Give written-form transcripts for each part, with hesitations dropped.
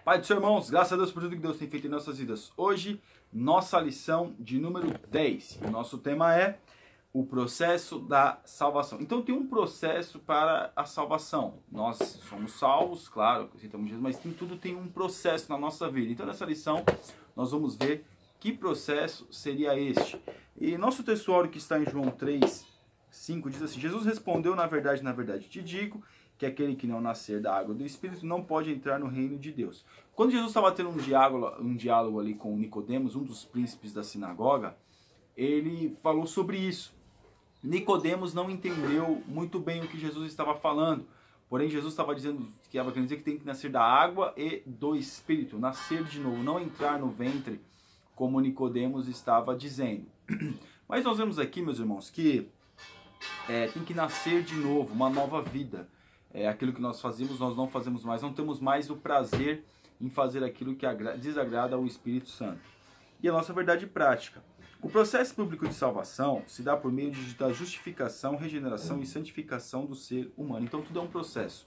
Pai dos irmãos, graças a Deus por tudo que Deus tem feito em nossas vidas. Hoje, nossa lição de número 10. O nosso tema é o processo da salvação. Então tem um processo para a salvação. Nós somos salvos, claro, aceitamos Jesus, mas tudo tem um processo na nossa vida. Então nessa lição nós vamos ver que processo seria este. E nosso textuário que está em João 3:5 diz assim: Jesus respondeu, na verdade te digo, que aquele que não nascer da água do Espírito não pode entrar no reino de Deus. Quando Jesus estava tendo um diálogo ali com Nicodemos, um dos príncipes da sinagoga, ele falou sobre isso. Nicodemos não entendeu muito bem o que Jesus estava falando. Porém, Jesus estava dizendo que tem que nascer da água e do Espírito, nascer de novo, não entrar no ventre, como Nicodemos estava dizendo. Mas nós vemos aqui, meus irmãos, que tem que nascer de novo, uma nova vida. Aquilo que nós fazíamos, nós não fazemos mais, não temos mais o prazer em fazer aquilo que desagrada ao Espírito Santo. E a nossa verdade prática. O processo bíblico de salvação se dá por meio da justificação, regeneração e santificação do ser humano. Então tudo é um processo.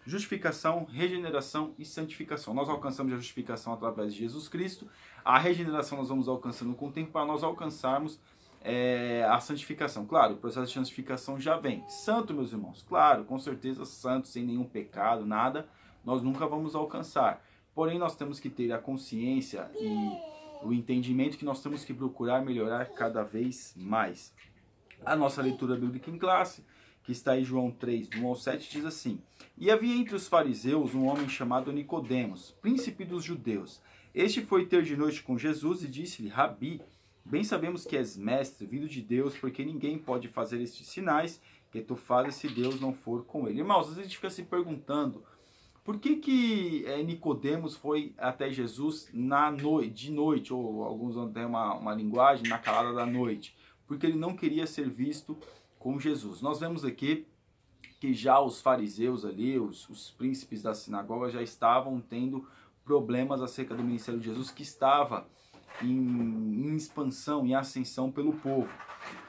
Justificação, regeneração e santificação. Nós alcançamos a justificação através de Jesus Cristo. A regeneração nós vamos alcançando com o tempo para nós alcançarmos a santificação. Claro, o processo de santificação já vem. Santo, meus irmãos, claro, com certeza santo, sem nenhum pecado, nada, nós nunca vamos alcançar. Porém, nós temos que ter a consciência e o entendimento que nós temos que procurar melhorar cada vez mais. A nossa leitura bíblica em classe, que está em João 3, do 1 ao 7, diz assim: E havia entre os fariseus um homem chamado Nicodemos, príncipe dos judeus. Este foi ter de noite com Jesus e disse-lhe: Rabi, bem sabemos que és mestre, vindo de Deus, porque ninguém pode fazer estes sinais que tu fazes se Deus não for com ele. Irmãos, às vezes a gente fica se perguntando, por que Nicodemos foi até Jesus de noite, ou alguns vão ter uma linguagem, na calada da noite? Porque ele não queria ser visto com Jesus. Nós vemos aqui que já os fariseus ali, os príncipes da sinagoga, já estavam tendo problemas acerca do ministério de Jesus, que estava em expansão, em ascensão pelo povo.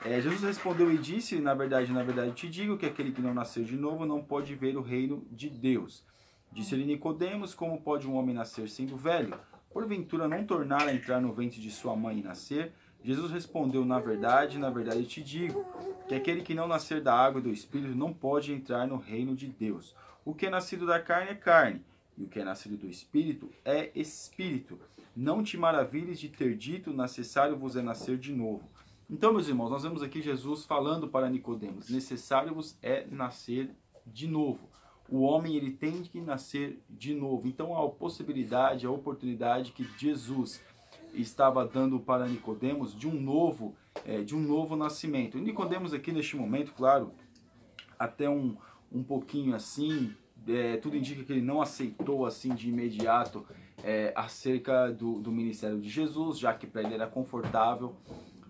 Jesus respondeu e disse: na verdade te digo que aquele que não nascer de novo não pode ver o reino de Deus. Disse-lhe Nicodemos: como pode um homem nascer sendo velho? Porventura não tornar a entrar no ventre de sua mãe e nascer? Jesus respondeu: na verdade te digo, que aquele que não nascer da água e do Espírito não pode entrar no reino de Deus. O que é nascido da carne é carne, e o que é nascido do Espírito é Espírito. Não te maravilhes de ter dito: necessário vos é nascer de novo. Então, meus irmãos, nós vemos aqui Jesus falando para Nicodemos: necessário vos é nascer de novo. O homem, ele tem que nascer de novo. Então, a possibilidade, a oportunidade que Jesus estava dando para Nicodemos de um novo nascimento. E Nicodemos aqui neste momento, claro, até um pouquinho assim, tudo indica que ele não aceitou assim de imediato acerca do ministério de Jesus, já que para ele era confortável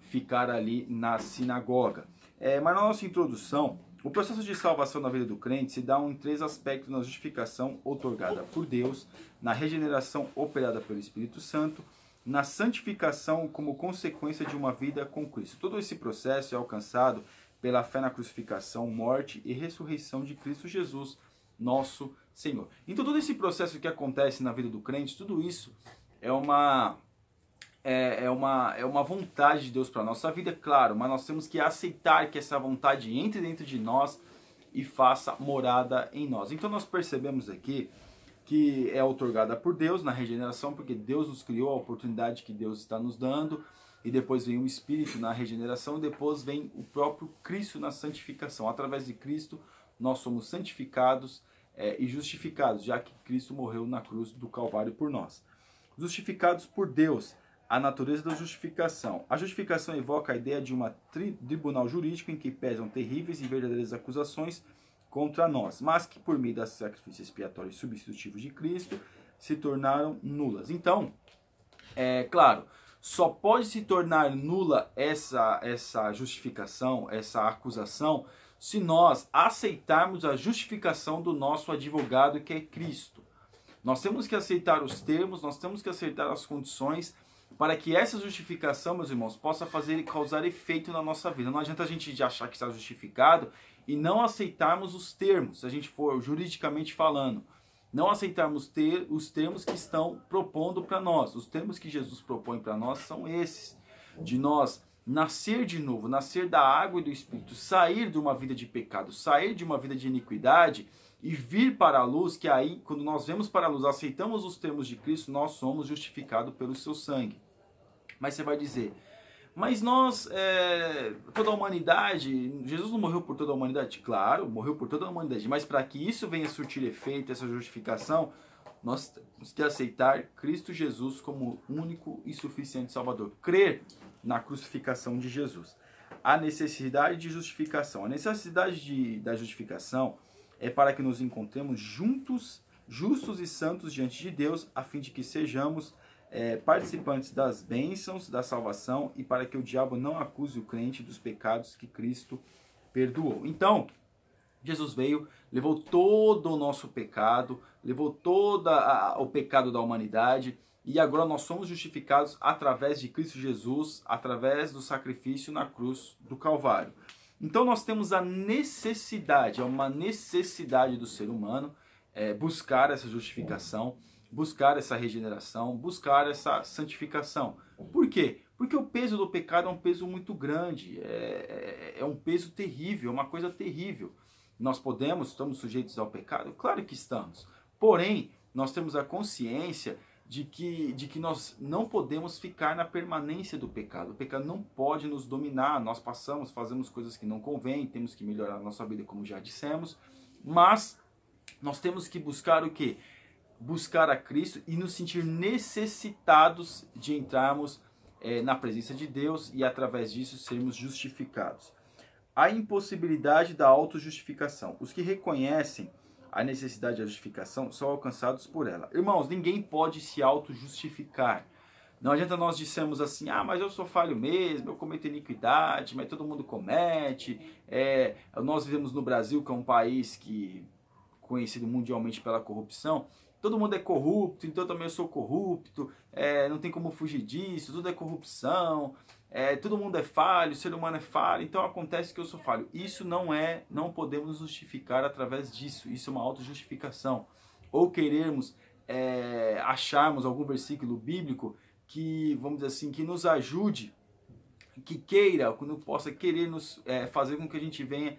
ficar ali na sinagoga. Mas na nossa introdução, o processo de salvação na vida do crente se dá em 3 aspectos: na justificação outorgada por Deus, na regeneração operada pelo Espírito Santo, na santificação como consequência de uma vida com Cristo. Todo esse processo é alcançado pela fé na crucificação, morte e ressurreição de Cristo Jesus, nosso Senhor. Então todo esse processo que acontece na vida do crente, tudo isso é uma vontade de Deus para a nossa vida, claro, mas nós temos que aceitar que essa vontade entre dentro de nós e faça morada em nós. Então nós percebemos aqui que é outorgada por Deus na regeneração, porque Deus nos criou, a oportunidade que Deus está nos dando, e depois vem o Espírito na regeneração, e depois vem o próprio Cristo na santificação. Através de Cristo nós somos santificados e justificados, já que Cristo morreu na cruz do Calvário por nós. Justificados por Deus, a natureza da justificação. A justificação evoca a ideia de um tribunal jurídico em que pesam terríveis e verdadeiras acusações contra nós, mas que por meio do sacrifício expiatório e substitutivo de Cristo se tornaram nulas. Então, claro, só pode se tornar nula essa justificação, essa acusação, se nós aceitarmos a justificação do nosso advogado, que é Cristo. Nós temos que aceitar os termos, nós temos que aceitar as condições para que essa justificação, meus irmãos, possa causar efeito na nossa vida. Não adianta a gente achar que está justificado e não aceitarmos os termos, se a gente for juridicamente falando. não aceitarmos ter os termos que estão propondo para nós. Os termos que Jesus propõe para nós são esses, de nós nascer de novo, nascer da água e do Espírito, sair de uma vida de pecado, sair de uma vida de iniquidade e vir para a luz, que aí, quando nós vemos para a luz, aceitamos os termos de Cristo, nós somos justificados pelo seu sangue. Mas você vai dizer, mas nós, toda a humanidade, Jesus não morreu por toda a humanidade? Claro, morreu por toda a humanidade, mas para que isso venha surtir efeito, essa justificação, nós temos que aceitar Cristo Jesus como único e suficiente Salvador. Crer na crucificação de Jesus. A necessidade de justificação. A necessidade da justificação é para que nos encontremos juntos, justos e santos diante de Deus, a fim de que sejamos participantes das bênçãos da salvação e para que o diabo não acuse o crente dos pecados que Cristo perdoou. Então, Jesus veio, levou todo o nosso pecado, levou todo o pecado da humanidade e agora nós somos justificados através de Cristo Jesus, através do sacrifício na cruz do Calvário. Então nós temos a necessidade, é uma necessidade do ser humano buscar essa justificação, buscar essa regeneração, buscar essa santificação. Por quê? Porque o peso do pecado é um peso muito grande, é um peso terrível, é uma coisa terrível. Nós estamos sujeitos ao pecado? Claro que estamos. Porém, nós temos a consciência de que nós não podemos ficar na permanência do pecado. O pecado não pode nos dominar. Nós fazemos coisas que não convêm, temos que melhorar a nossa vida, como já dissemos. Mas nós temos que buscar o quê? Buscar a Cristo e nos sentir necessitados de entrarmos na presença de Deus e através disso sermos justificados. A impossibilidade da autojustificação. Os que reconhecem a necessidade da justificação são alcançados por ela. Irmãos, ninguém pode se auto-justificar. Não adianta nós dissermos assim, mas eu sou falho mesmo, eu cometo iniquidade, mas todo mundo comete. Nós vivemos no Brasil, que é um país conhecido mundialmente pela corrupção. Todo mundo é corrupto, então também eu sou corrupto, não tem como fugir disso, tudo é corrupção. Todo mundo é falho, o ser humano é falho, então acontece que eu sou falho. Isso não podemos justificar através disso, isso é uma autojustificação. Ou querermos acharmos algum versículo bíblico que, vamos dizer assim, que nos ajude, que possa querer nos fazer com que a gente venha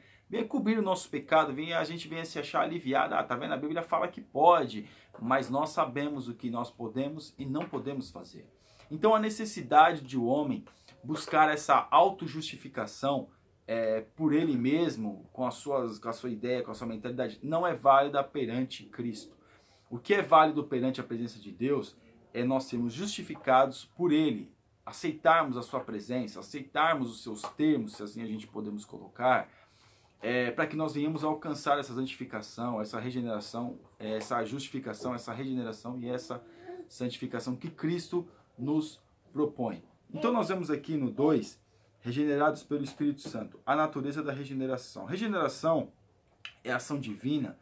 cobrir o nosso pecado, a gente venha se achar aliviado. Tá vendo? A Bíblia fala que pode, mas nós sabemos o que nós podemos e não podemos fazer. Então a necessidade de o homem buscar essa autojustificação por ele mesmo, com a sua ideia, com a sua mentalidade, não é válida perante Cristo. O que é válido perante a presença de Deus é nós sermos justificados por Ele, aceitarmos a sua presença, aceitarmos os seus termos, se assim a gente podemos colocar, para que nós venhamos a alcançar essa santificação, essa regeneração, essa justificação, essa regeneração e essa santificação que Cristo nos propõe. Então nós vemos aqui no 2, regenerados pelo Espírito Santo, a natureza da regeneração. Regeneração é a ação divina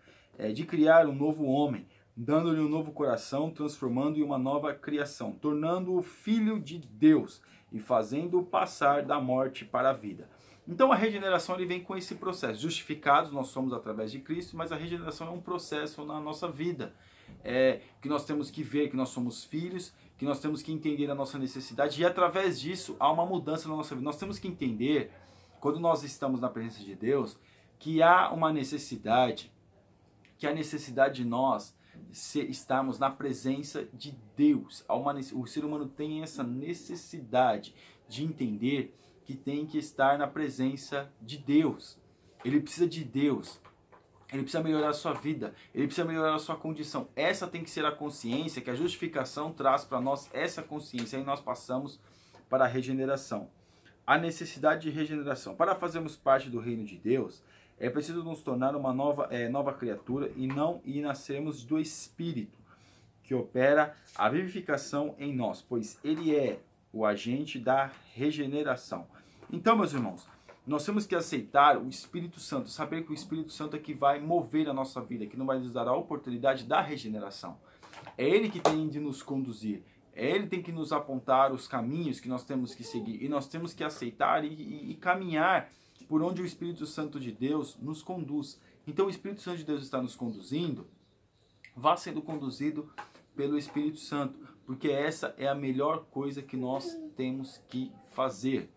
de criar um novo homem, dando-lhe um novo coração, transformando-o em uma nova criação, tornando-o filho de Deus e fazendo-o passar da morte para a vida. Então a regeneração ele vem com esse processo. Justificados nós somos através de Cristo, mas a regeneração é um processo na nossa vida. Que nós temos que ver que nós somos filhos, que nós temos que entender a nossa necessidade e através disso há uma mudança na nossa vida. Nós temos que entender, quando nós estamos na presença de Deus, que há uma necessidade, que a necessidade de nós estarmos na presença de Deus. O ser humano tem essa necessidade de entender que tem que estar na presença de Deus. Ele precisa de Deus. Ele precisa melhorar a sua vida, ele precisa melhorar a sua condição. Essa tem que ser a consciência, que a justificação traz para nós essa consciência. Aí nós passamos para a regeneração. A necessidade de regeneração. Para fazermos parte do reino de Deus, é preciso nos tornar uma nova criatura e nascermos do Espírito, que opera a vivificação em nós, pois ele é o agente da regeneração. Então, meus irmãos, nós temos que aceitar o Espírito Santo, saber que o Espírito Santo é que vai mover a nossa vida, que não vai nos dar a oportunidade da regeneração. É Ele que tem de nos conduzir, é Ele que tem que nos apontar os caminhos que nós temos que seguir e nós temos que aceitar e caminhar por onde o Espírito Santo de Deus nos conduz. Então o Espírito Santo de Deus está nos conduzindo vá sendo conduzido pelo Espírito Santo, porque essa é a melhor coisa que nós temos que fazer.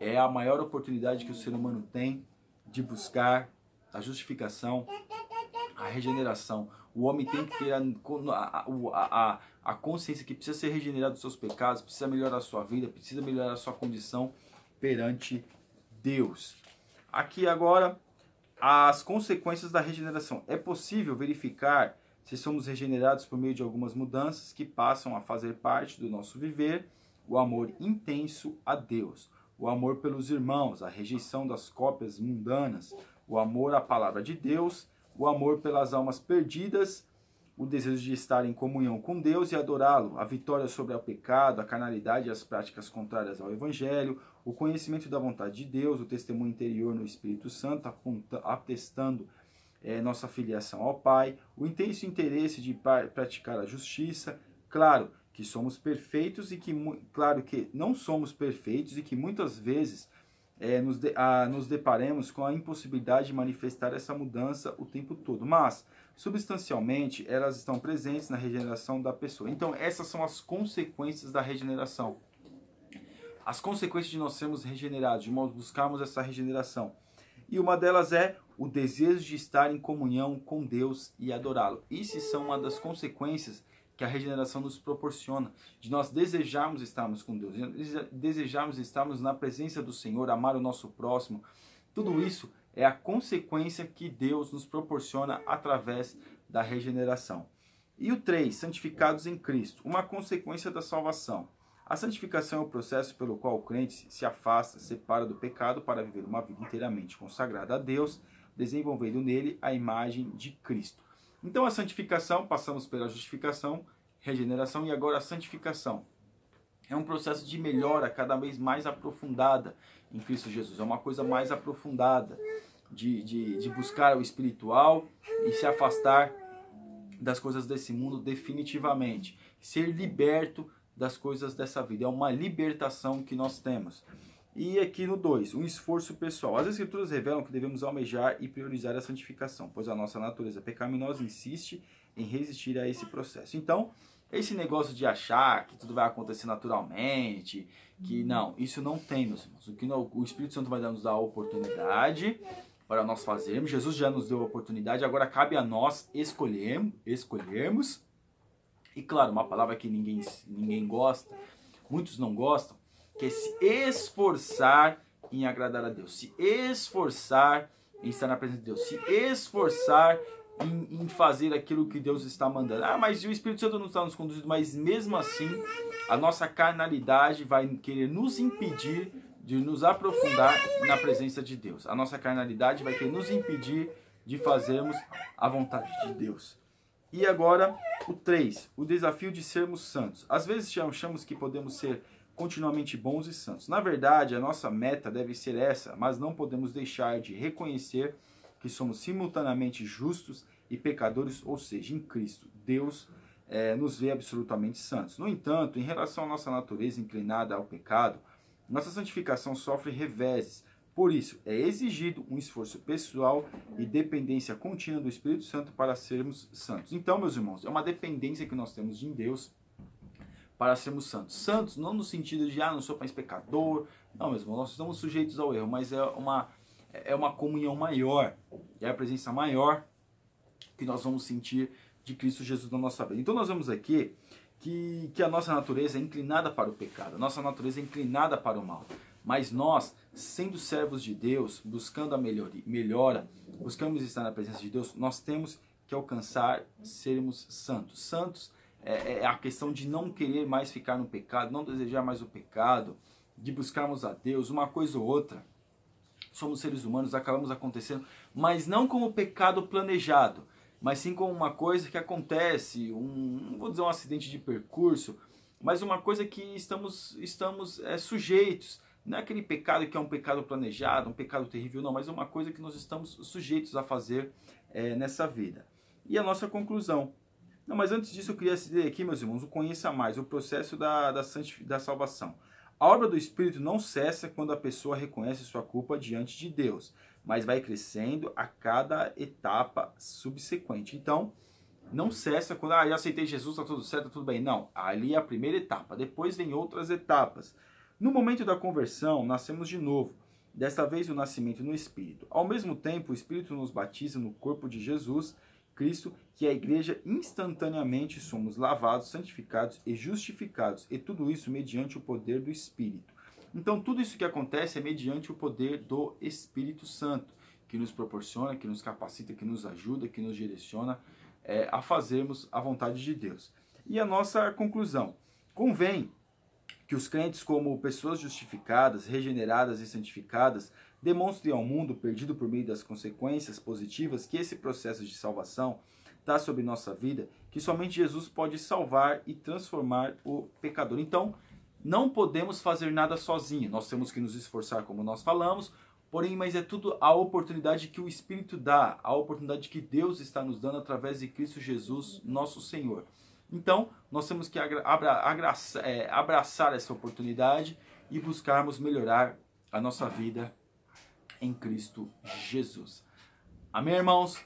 É a maior oportunidade que o ser humano tem de buscar a justificação, a regeneração. O homem tem que ter a consciência que precisa ser regenerado dos seus pecados, precisa melhorar a sua vida, precisa melhorar a sua condição perante Deus. Aqui agora, as consequências da regeneração. É possível verificar se somos regenerados por meio de algumas mudanças que passam a fazer parte do nosso viver: o amor intenso a Deus, o amor pelos irmãos, a rejeição das cópias mundanas, o amor à palavra de Deus, o amor pelas almas perdidas, o desejo de estar em comunhão com Deus e adorá-lo, a vitória sobre o pecado, a carnalidade e as práticas contrárias ao Evangelho, o conhecimento da vontade de Deus, o testemunho interior no Espírito Santo, atestando nossa filiação ao Pai, o intenso interesse de praticar a justiça. Claro que somos perfeitos e claro que não somos perfeitos e que muitas vezes nos deparemos com a impossibilidade de manifestar essa mudança o tempo todo, mas substancialmente elas estão presentes na regeneração da pessoa. Então essas são as consequências da regeneração. As consequências de nós sermos regenerados, de nós buscarmos essa regeneração. E uma delas é o desejo de estar em comunhão com Deus e adorá-lo. Isso são uma das consequências que a regeneração nos proporciona, de nós desejarmos estarmos com Deus, desejarmos estarmos na presença do Senhor, amar o nosso próximo. Tudo isso é a consequência que Deus nos proporciona através da regeneração. E o 3, santificados em Cristo, uma consequência da salvação. A santificação é o processo pelo qual o crente se afasta, separa do pecado para viver uma vida inteiramente consagrada a Deus, desenvolvendo nele a imagem de Cristo. Então a santificação, passamos pela justificação, regeneração e agora a santificação. É um processo de melhora cada vez mais aprofundada em Cristo Jesus. É uma coisa mais aprofundada de buscar o espiritual e se afastar das coisas desse mundo definitivamente. Ser liberto das coisas dessa vida. É uma libertação que nós temos. E aqui no 2, um esforço pessoal. As Escrituras revelam que devemos almejar e priorizar a santificação, pois a nossa natureza pecaminosa insiste em resistir a esse processo. Então, esse negócio de achar que tudo vai acontecer naturalmente, que não, isso não tem, meus irmãos. O Espírito Santo vai nos dar a oportunidade para nós fazermos. Jesus já nos deu a oportunidade, agora cabe a nós escolhermos. E claro, uma palavra que ninguém gosta, muitos não gostam, que é se esforçar em agradar a Deus, se esforçar em estar na presença de Deus, se esforçar em fazer aquilo que Deus está mandando. Ah, mas o Espírito Santo não está nos conduzindo, mas mesmo assim a nossa carnalidade vai querer nos impedir de nos aprofundar na presença de Deus. A nossa carnalidade vai querer nos impedir de fazermos a vontade de Deus. E agora o 3, o desafio de sermos santos. Às vezes achamos que podemos ser continuamente bons e santos. Na verdade, a nossa meta deve ser essa, mas não podemos deixar de reconhecer que somos simultaneamente justos e pecadores, ou seja, em Cristo. Deus nos vê absolutamente santos. No entanto, em relação à nossa natureza inclinada ao pecado, nossa santificação sofre reveses. Por isso, é exigido um esforço pessoal e dependência contínua do Espírito Santo para sermos santos. Então, meus irmãos, é uma dependência que nós temos de Deus para sermos santos. Santos não no sentido de, não sou mais pecador. Não, meus irmãos, nós estamos sujeitos ao erro, mas é uma comunhão maior, é a presença maior que nós vamos sentir de Cristo Jesus na nossa vida. Então nós vemos aqui que a nossa natureza é inclinada para o pecado, a nossa natureza é inclinada para o mal. Mas nós, sendo servos de Deus, buscando a melhora, buscamos estar na presença de Deus, nós temos que alcançar sermos santos. Santos é a questão de não querer mais ficar no pecado, não desejar mais o pecado, de buscarmos a Deus, uma coisa ou outra. Somos seres humanos, acabamos acontecendo, mas não como pecado planejado, mas sim como uma coisa que acontece, não vou dizer um acidente de percurso, mas uma coisa que estamos sujeitos. Não é aquele pecado que é um pecado planejado, um pecado terrível, não, mas é uma coisa que nós estamos sujeitos a fazer nessa vida. E a nossa conclusão. Não, mas antes disso eu queria dizer aqui, meus irmãos, o conheça mais, o processo da salvação. A obra do Espírito não cessa quando a pessoa reconhece sua culpa diante de Deus, mas vai crescendo a cada etapa subsequente. Então, não cessa quando, já aceitei Jesus, está tudo certo, tá tudo bem. Não, ali é a primeira etapa, depois vem outras etapas. No momento da conversão, nascemos de novo, desta vez o nascimento no Espírito. Ao mesmo tempo, o Espírito nos batiza no corpo de Jesus, Cristo, que é a igreja, instantaneamente somos lavados, santificados e justificados, e tudo isso mediante o poder do Espírito. Então, tudo isso que acontece é mediante o poder do Espírito Santo, que nos proporciona, que nos capacita, que nos ajuda, que nos direciona a fazermos a vontade de Deus. E a nossa conclusão: convém que os crentes, como pessoas justificadas, regeneradas e santificadas, demonstrem ao mundo, perdido por meio das consequências positivas que esse processo de salvação dá sobre nossa vida, que somente Jesus pode salvar e transformar o pecador. Então, não podemos fazer nada sozinho, nós temos que nos esforçar, como nós falamos, porém, mas é tudo a oportunidade que o Espírito dá, a oportunidade que Deus está nos dando através de Cristo Jesus, nosso Senhor. Então, nós temos que abraçar essa oportunidade e buscarmos melhorar a nossa vida em Cristo Jesus. Amém, irmãos?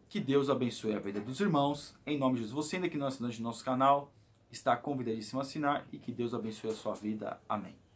Que Deus abençoe a vida dos irmãos. Em nome de Jesus. Você ainda que não é assinante do nosso canal, está convidadíssimo a assinar e que Deus abençoe a sua vida. Amém.